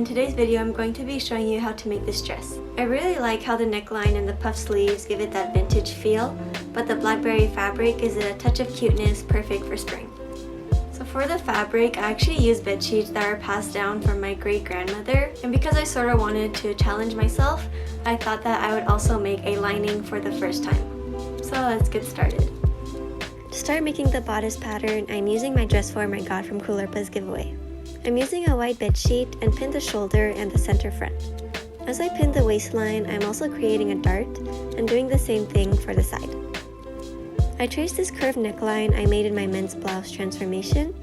In today's video, I'm going to be showing you how to make this dress. I really like how the neckline and the puff sleeves give it that vintage feel, but the blackberry fabric gives it a touch of cuteness, perfect for spring. So for the fabric, I actually used bedsheets that were passed down from my great-grandmother, and because I sort of wanted to challenge myself, I thought that I would also make a lining for the first time. So let's get started. To start making the bodice pattern, I'm using my dress form I got from Repurposed giveaway. I'm using a white bedsheet and pinned the shoulder and the center front. As I pin the waistline, I'm also creating a dart and doing the same thing for the side. I traced this curved neckline I made in my men's blouse transformation,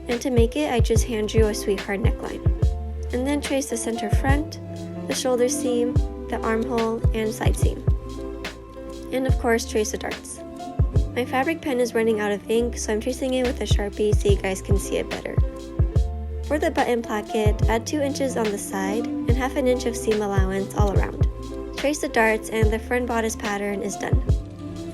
and to make it I just hand drew a sweetheart neckline. And then traced the center front, the shoulder seam, the armhole, and side seam. And of course trace the darts. My fabric pen is running out of ink, so I'm tracing it with a Sharpie so you guys can see it better. For the button placket, add 2 inches on the side and half an inch of seam allowance all around. Trace the darts and the front bodice pattern is done.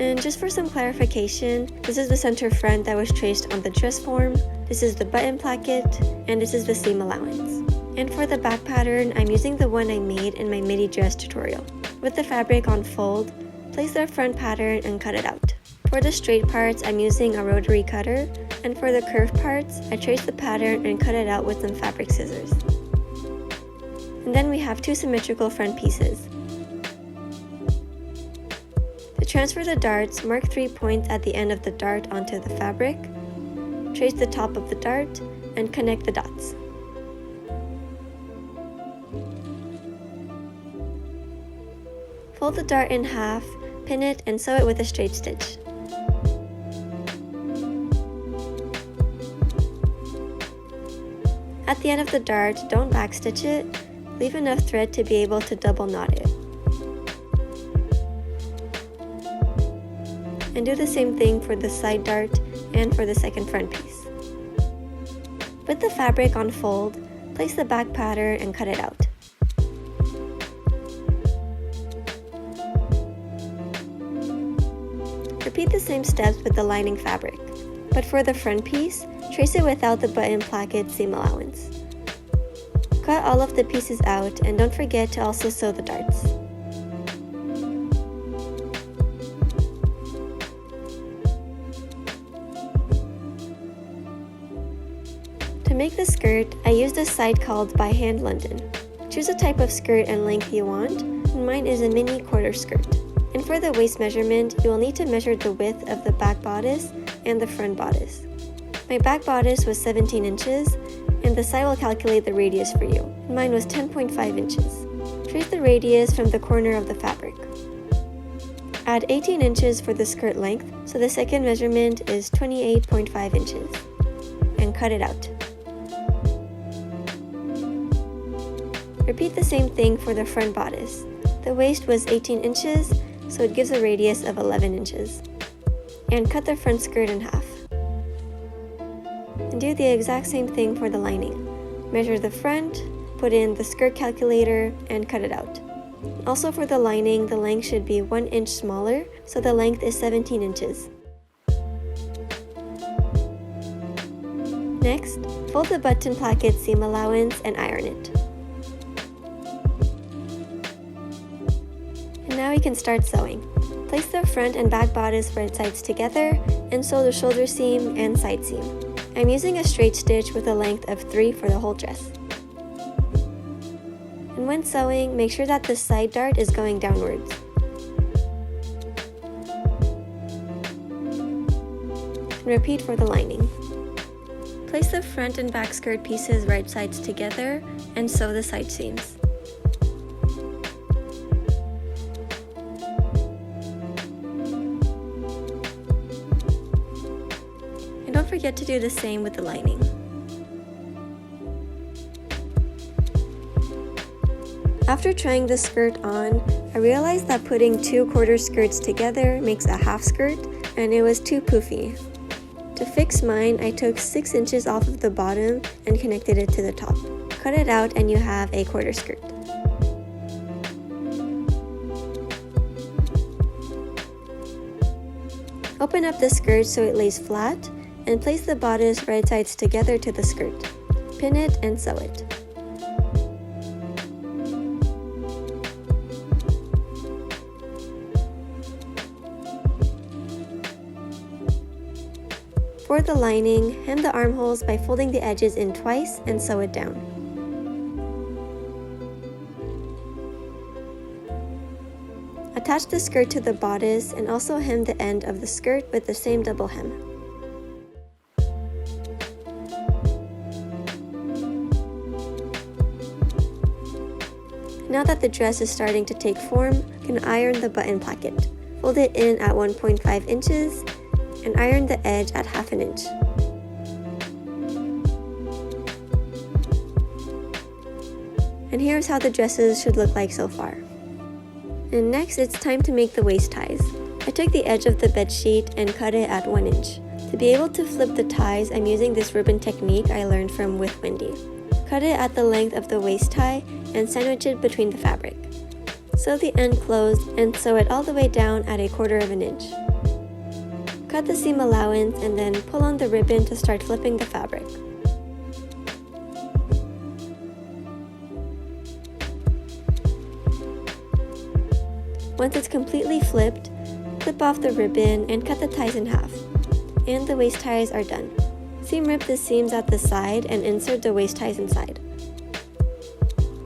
And just for some clarification, this is the center front that was traced on the dress form, this is the button placket, and this is the seam allowance. And for the back pattern, I'm using the one I made in my midi dress tutorial. With the fabric on fold, place the front pattern and cut it out. For the straight parts, I'm using a rotary cutter, and for the curved parts, I trace the pattern and cut it out with some fabric scissors. And then we have 2 symmetrical front pieces. To transfer the darts, mark 3 points at the end of the dart onto the fabric, trace the top of the dart, and connect the dots. Fold the dart in half, pin it, and sew it with a straight stitch. At the end of the dart, don't backstitch it, leave enough thread to be able to double knot it. And do the same thing for the side dart and for the second front piece. With the fabric on fold, place the back pattern and cut it out. Repeat the same steps with the lining fabric, but for the front piece, trace it without the button placket seam allowance. Cut all of the pieces out and don't forget to also sew the darts. To make the skirt, I used a site called By Hand London. Choose a type of skirt and length you want, and mine is a mini quarter skirt. And for the waist measurement, you will need to measure the width of the back bodice and the front bodice. My back bodice was 17 inches, and the side will calculate the radius for you. Mine was 10.5 inches. Trace the radius from the corner of the fabric. Add 18 inches for the skirt length, so the second measurement is 28.5 inches. And cut it out. Repeat the same thing for the front bodice. The waist was 18 inches, so it gives a radius of 11 inches. And cut the front skirt in half. And do the exact same thing for the lining. Measure the front, put in the skirt calculator, and cut it out. Also for the lining, the length should be 1 inch smaller, so the length is 17 inches. Next, fold the button placket seam allowance and iron it. And now we can start sewing. Place the front and back bodice right sides together and sew the shoulder seam and side seam. I'm using a straight stitch with a length of 3 for the whole dress. And when sewing, make sure that the side dart is going downwards. And repeat for the lining. Place the front and back skirt pieces right sides together and sew the side seams. Don't forget to do the same with the lining. After trying the skirt on, I realized that putting 2 quarter skirts together makes a half skirt, and it was too poofy. To fix mine, I took 6 inches off of the bottom and connected it to the top. Cut it out and you have a quarter skirt. Open up the skirt so it lays flat, and place the bodice right sides together to the skirt. Pin it and sew it. For the lining, hem the armholes by folding the edges in twice and sew it down. Attach the skirt to the bodice and also hem the end of the skirt with the same double hem. Now that the dress is starting to take form, you can iron the button placket. Fold it in at 1.5 inches and iron the edge at ½ inch. And here's how the dresses should look like so far. And next, it's time to make the waist ties. I took the edge of the bedsheet and cut it at 1 inch. To be able to flip the ties, I'm using this ribbon technique I learned from with Wendy. Cut it at the length of the waist tie and sandwich it between the fabric. Sew the end closed and sew it all the way down at 1/4 inch. Cut the seam allowance and then pull on the ribbon to start flipping the fabric. Once it's completely flipped, clip off the ribbon and cut the ties in half. And the waist ties are done. Seam rip the seams at the side and insert the waist ties inside.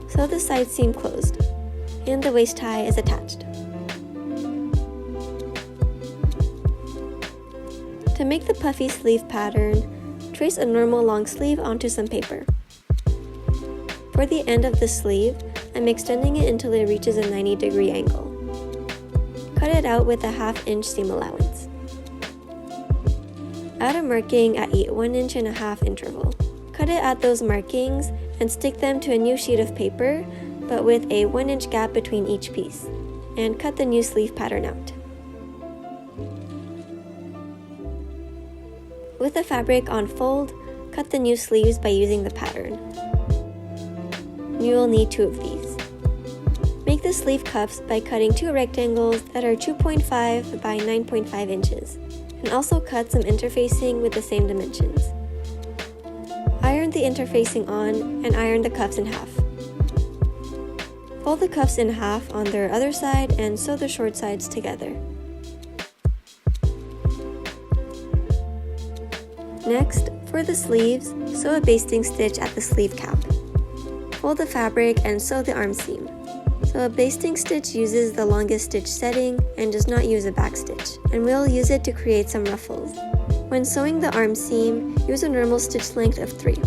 Sew the side seam closed, and the waist tie is attached. To make the puffy sleeve pattern, trace a normal long sleeve onto some paper. For the end of the sleeve, I'm extending it until it reaches a 90-degree angle. Cut it out with a ½ inch seam allowance. Add a marking at a 1.5 inch interval. Cut it at those markings and stick them to a new sheet of paper, but with a 1 inch gap between each piece, and cut the new sleeve pattern out. With the fabric on fold, cut the new sleeves by using the pattern. You will need 2 of these. Make the sleeve cuffs by cutting 2 rectangles that are 2.5 by 9.5 inches, and also cut some interfacing with the same dimensions. Iron the interfacing on and iron the cuffs in half. Fold the cuffs in half on their other side and sew the short sides together. Next, for the sleeves, sew a basting stitch at the sleeve cap. Fold the fabric and sew the arm seam. So a basting stitch uses the longest stitch setting and does not use a back stitch, and we'll use it to create some ruffles. When sewing the arm seam, use a normal stitch length of 3.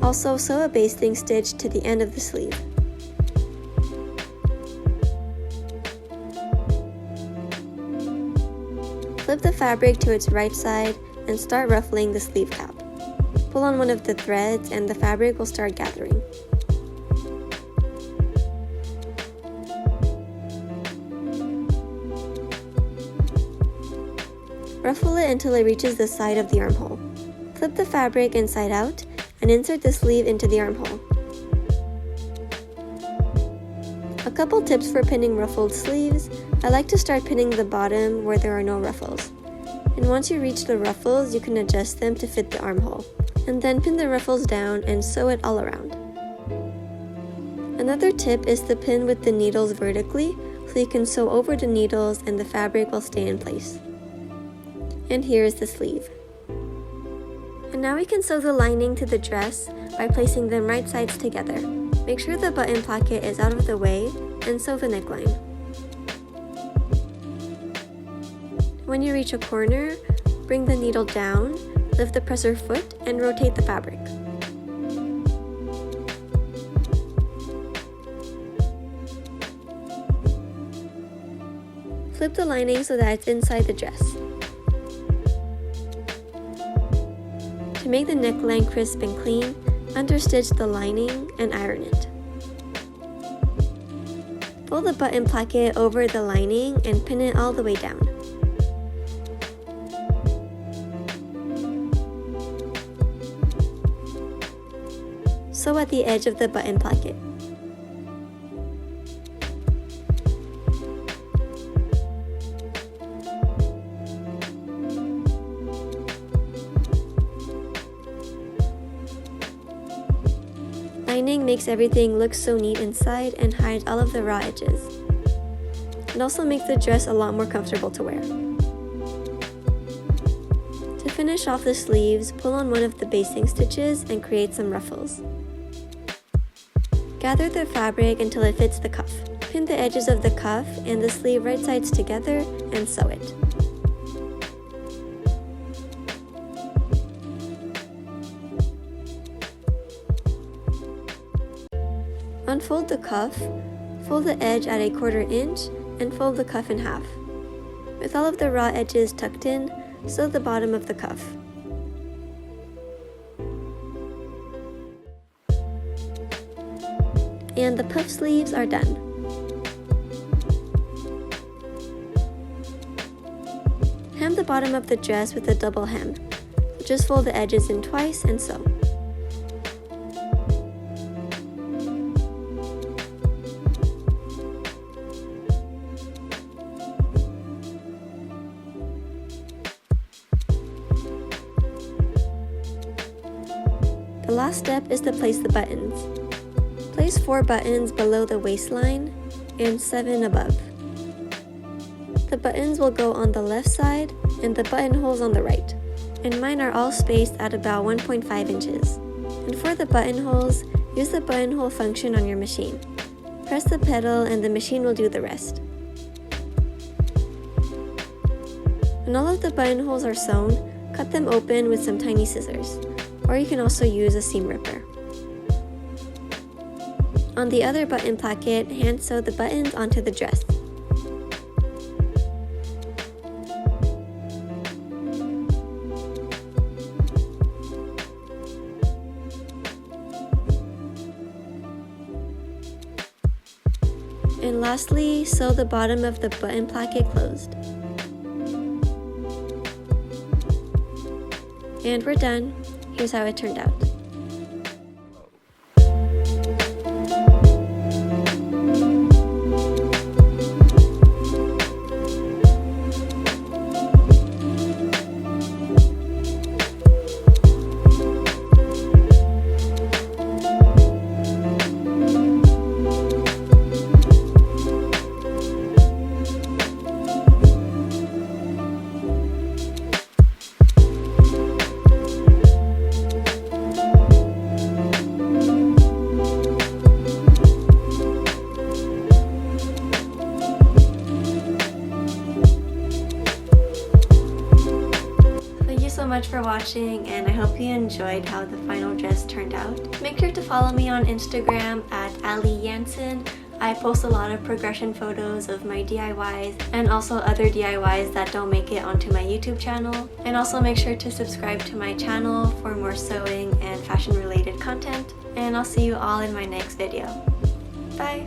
Also sew a basting stitch to the end of the sleeve. Flip the fabric to its right side and start ruffling the sleeve cap. Pull on one of the threads and the fabric will start gathering. Ruffle it until it reaches the side of the armhole. Flip the fabric inside out and insert the sleeve into the armhole. A couple tips for pinning ruffled sleeves. I like to start pinning the bottom where there are no ruffles. And once you reach the ruffles, you can adjust them to fit the armhole. And then pin the ruffles down and sew it all around. Another tip is to pin with the needles vertically so you can sew over the needles and the fabric will stay in place. And here is the sleeve. And now we can sew the lining to the dress by placing them right sides together. Make sure the button placket is out of the way and sew the neckline. When you reach a corner, bring the needle down, lift the presser foot, and rotate the fabric. Flip the lining so that it's inside the dress. To make the neckline crisp and clean, understitch the lining and iron it. Fold the button placket over the lining and pin it all the way down. Sew at the edge of the button placket. Lining makes everything look so neat inside and hides all of the raw edges. It also makes the dress a lot more comfortable to wear. finish off the sleeves, pull on one of the basting stitches and create some ruffles. Gather the fabric until it fits the cuff. Pin the edges of the cuff and the sleeve right sides together and sew it. Unfold the cuff, fold the edge at 1/4 inch, and fold the cuff in half. With all of the raw edges tucked in, sew the bottom of the cuff. And the puff sleeves are done. Hem the bottom of the dress with a double hem. Just fold the edges in twice and sew. The last step is to place the buttons. Place 4 buttons below the waistline and 7 above. The buttons will go on the left side and the buttonholes on the right, and mine are all spaced at about 1.5 inches. And for the buttonholes, use the buttonhole function on your machine. Press the pedal and the machine will do the rest. When all of the buttonholes are sewn, cut them open with some tiny scissors, or you can also use a seam ripper. On the other button placket, hand sew the buttons onto the dress. And lastly, sew the bottom of the button placket closed. And we're done. Here's how it turned out. So much for watching, and I hope you enjoyed how the final dress turned out. Make sure to follow me on Instagram at Ali Jansen. I post a lot of progression photos of my DIYs and also other DIYs that don't make it onto my YouTube channel. And also make sure to subscribe to my channel for more sewing and fashion related content. And I'll see you all in my next video. Bye!